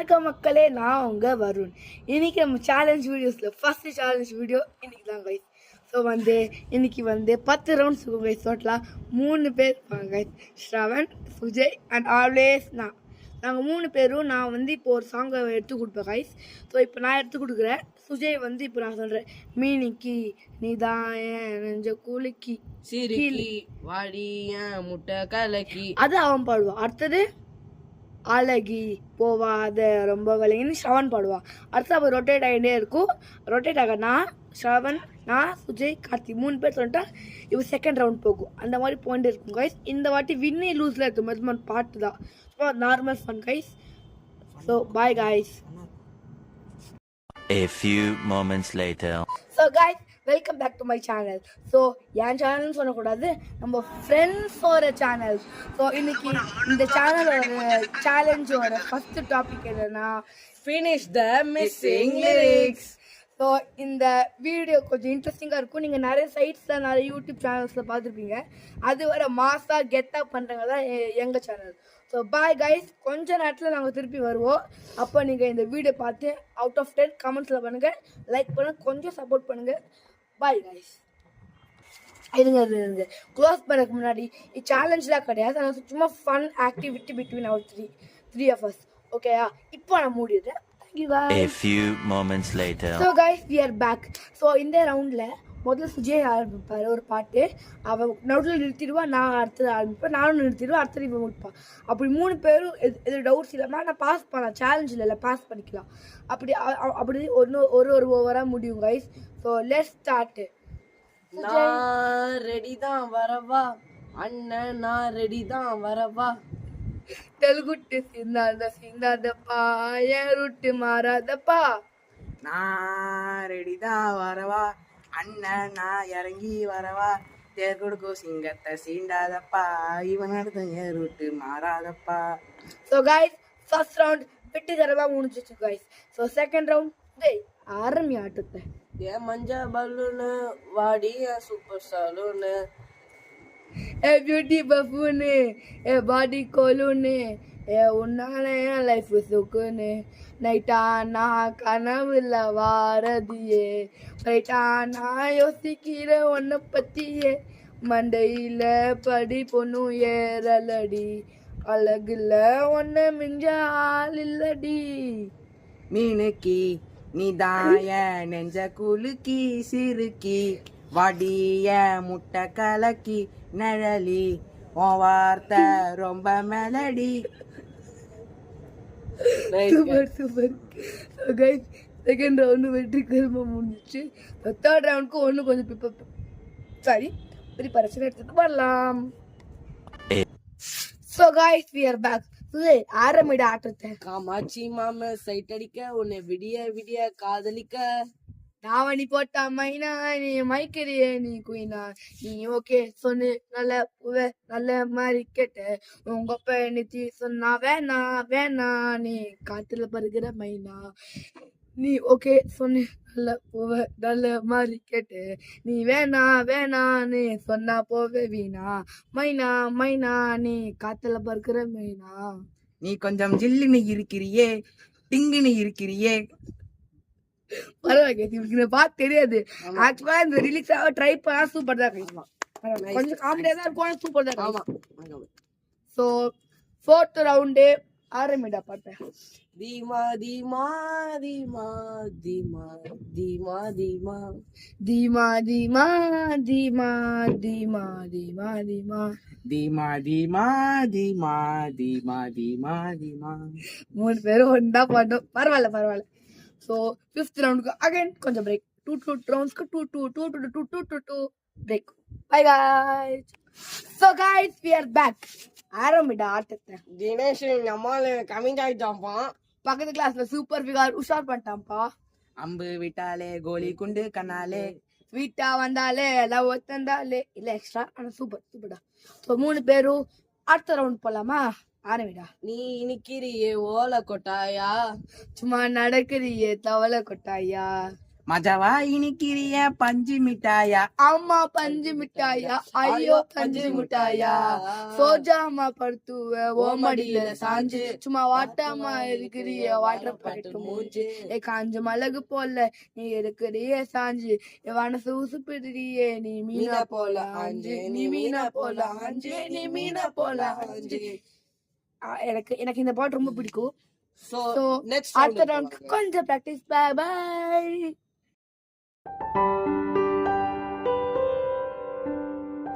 வணக்கம் மக்களே, நான் உங்கள் வருண். இன்றைக்கி நம்ம சேலஞ்ச் வீடியோஸில் ஃபஸ்ட்டு சேலஞ்ச் வீடியோ இன்றைக்கி தான் கைஸ். ஸோ இன்றைக்கி 10 ரவுண்ட்ஸ் இருக்கும் கைஸ். டோட்டலாக 3 பேர் இருப்பாங்க guys. Shravan, Sujay and always நாங்கள் 3 பேரும் நான் இப்போ ஒரு சாங்கை எடுத்து கொடுப்பேன் கைஸ். ஸோ இப்போ நான் எடுத்து கொடுக்குறேன். சுஜய் இப்போ நான் சொல்கிறேன், மீனிக்கி நீ தான் நெஞ்ச குலுக்கி சிரிக்கி வாடிய முட்டை கலக்கி அது அவன் பாடுவான். அடுத்தது அழகி போவாத ரொம்ப விலைன்னு ஸ்ரவன் பாடுவான். அடுத்து அப்போ ரொட்டேட் ஆகிட்டே இருக்கும். ரொட்டேட் ஆக நான், ஸ்ரவன், நான், சுஜய், கார்த்தி 3 பேர் சொல்லிட்டா இப்போ செகண்ட் ரவுண்ட் போகும். அந்த மாதிரி போயிட்டு இருக்கும் கைஸ். இந்த வாட்டி வின்னே லூஸில் இருக்கும் மெதுமான பாட்டு தான். So normal fun guys. So bye guys. A few moments later. So guys, welcome back to my channel. So என் சேனல்னு சொல்லக்கூடாது, நம்ம ஃப்ரெண்ட்ஸோட சேனல். ஸோ இன்னைக்கு இந்த சேனலோட சேலஞ்சோட ஃபர்ஸ்ட் டாபிக் என்னன்னா finish the missing lyrics. So இந்த வீடியோ கொஞ்சம் இன்ட்ரெஸ்டிங்காக இருக்கும். நீங்கள் நிறைய சைட்ஸில் நிறைய யூடியூப் சேனல்ஸில் பார்த்துருப்பீங்க. அது வர மாசாக கெத்தாக பண்ணுறவங்க தான் எங்கள் சேனல். So bye guys. கொஞ்ச நேரத்தில் நாங்கள் திருப்பி வருவோம். அப்போ நீங்கள் இந்த வீடியோ பார்த்து அவுட் ஆஃப் 10 கமெண்ட்ஸில் பண்ணுங்கள், லைக் பண்ணுங்கள், கொஞ்சம் சப்போர்ட் பண்ணுங்கள். Bye guys. இருங்க க்ளோஸ் பண்ணக்கு முன்னாடி சேலஞ்செலாம் கிடையாது, ஆனால் சும்மா fun activity between our three of us. ஓகேயா? இப்போ நான் மூடிடுறேன். A few moments later. So guys, we are back. So இந்த ரவுண்டில் முதல்ல சுஜய் ஆரம்பிப்பார் ஒரு பாட்டு. அவன் நடுவில் நிறுத்திடுவான், நான் அடுத்தது ஆரம்பிப்பேன், நானும் நிறுத்திடுவேன், அடுத்தது இவன் முடிப்பான். அப்படி 3 பேரும் எது டவுட்ஸ் இல்லாமல் நான் பாஸ் பண்ணலாம். சேலஞ்ச் இல்லை, பாஸ் பண்ணிக்கலாம். அப்படி ஒரு ஓவராக முடியும் கைஸ். So let's start. நான் ரெடி தான் வரவா அண்ணன், நான் ரெடி தான் வரவா. தெலுங்குட்டு சிந்தாதப்பா, என் ரூட்டு மாறாதப்பா. நான் ரெடி தான் வரவா அண்ணன், நான் இறங்கி வரவா. தேர் கொடுக்கும் சிங்கத்தை சீண்டாதப்பா, இவன் அடுத்த என் ரூட்டு மாறாதப்பா. ஸோ கைஸ், ஃபர்ஸ்ட் ரவுண்ட் வெற்றிகரமாக முடிஞ்சிச்சு கைஸ். ஸோ செகண்ட் ரவுண்ட் ஆரம்பி ஆட்டத்தை. என் மஞ்ச பலூனு வாடி என் சூப்பர் சலூனு, ஏ பியூட்டி பஃபூனு, ஏ பாடி கோலூனு, ஏ உன்னால என் லைஃப் சுக்குன்னு. நைட்டா நான் கனவுல வாரதியே, நைட்டா நான் யோசிக்கிற உன்னை பற்றியே. மண்டையில் படி பொண்ணும் ஏறலடி, அழகுல ஒன்ன மிஞ்ச ஆள் இல்லடி. மீனுக்கி நீ தாய நெஞ்ச குலுக்கி சிறுக்கி வாடிய முட்டை கலக்கி நிழலி உன் வார்த்தை ரொம்ப melody. Super. So guys, second round வெற்றிகரமாக முடிஞ்சிச்சு. தேர்ட் ரவுண்டுக்கு ஒன்று கொஞ்சம் ப்ரிப்பரேஷன் எடுத்துட்டு வரலாம். So guys, we are back. ஆரம்பிட ஆட்டத்தை. காமாட்சி மாம சைட் அடிக்க உன்னை விடிய விடிய காதலிக்க. தாவணி போட்டா மைனா, நீ மைக்கிறிய நீ குயினா. நீ ஓகே சொன்னு நல்ல மாதிரி கேட்ட. உங்க நித்தி சொன்னா வேணா நீ காத்துல பருகிற மைனா. நீ ஓகே சொன்னு நல்ல மாதிரி கேட்டு. நீ வேணா நீ சொன்னா போவே வீணா. மைனா நீ காத்துல பருகிற மைனா. நீ கொஞ்சம் ஜில்லுன்னு இருக்கிறியே, டிங்குன்னு இருக்கிறியே. பரவாயில்ல, பார்த்து தெரியாது. ஆக்சுவலா இந்த ரிலீக்ஸாக ட்ரை பண்ணா சூப்பர் தான் பேசலாம். கொஞ்சம் காமெடியா தான் இருக்கும், சூப்பர் தான். ஆமா. ஸோ ஃபோர்த் ரவுண்டு ஆரம்பிடா பாட்டேன். தீமா தீமா தீமா தீமா தீமா தீமா தீமா தீமா தீமா தீமா தீமா தீமா தீமா தீமா தீமா தீமா தீமா தீமா. 3 பேரும் ஒன்றா பாட்டோம். பரவாயில்ல. ஸோ ஃபிஃப்த் ரவுண்டுக்கு அகைன் கொஞ்சம் break. 2 ரவுண்ட்ஸ்க்கு 2 break. By guys. So guys, we are back. ஆரம்பிடா ஆட்டத்தை. தினேஷ் நம்மால கமிங் ஆயிட்டான்ப்பா. பக்கத்து கிளாஸ்ல சூப்பர் ஃபிகர் உஷார் பண்ணிட்டான்ப்பா. அம்பு விட்டாலே கோலி குண்டு கண்ணாலே, ஸ்வீட்டா வந்தாலே லவ் தந்தாலே. இல்லை எக்ஸ்ட்ரா, ஆனால் சூப்பர்டா. ஸோ 3 பேரும் அடுத்த ரவுண்ட் போகலாமா? ஆரம்பிடா. நீ நிக்கிறியே ஓலை கொட்டாயா, சும்மா நடக்கிறியே தவளை கொட்டாயா. மஜாவா இனிக்கிறிய பஞ்சு மிட்டாயா. அம்மா பஞ்சு மிட்டாயா ஐயோ பஞ்சு மிட்டாயா சோஜாமா படுத்துவ ஓமடியில சாஞ்சு சும்மா வாட்டாமா இருக்கிறிய வாட்டர் பாக்கெட் மூஞ்சு காஞ்ச மிளகு போல நீ இருக்கிறிய சாஞ்சு மனசு உசுப்பிடுறியே நீ மீனா போல ஆஞ்சு நீ மீனா போல ஆஞ்சு நீ மீனா போல ஆஞ்சு. எனக்கு இந்த பாட்டு ரொம்ப பிடிக்கும். So, So, next அடுத்த round round கொஞ்சம் practice. Bye bye.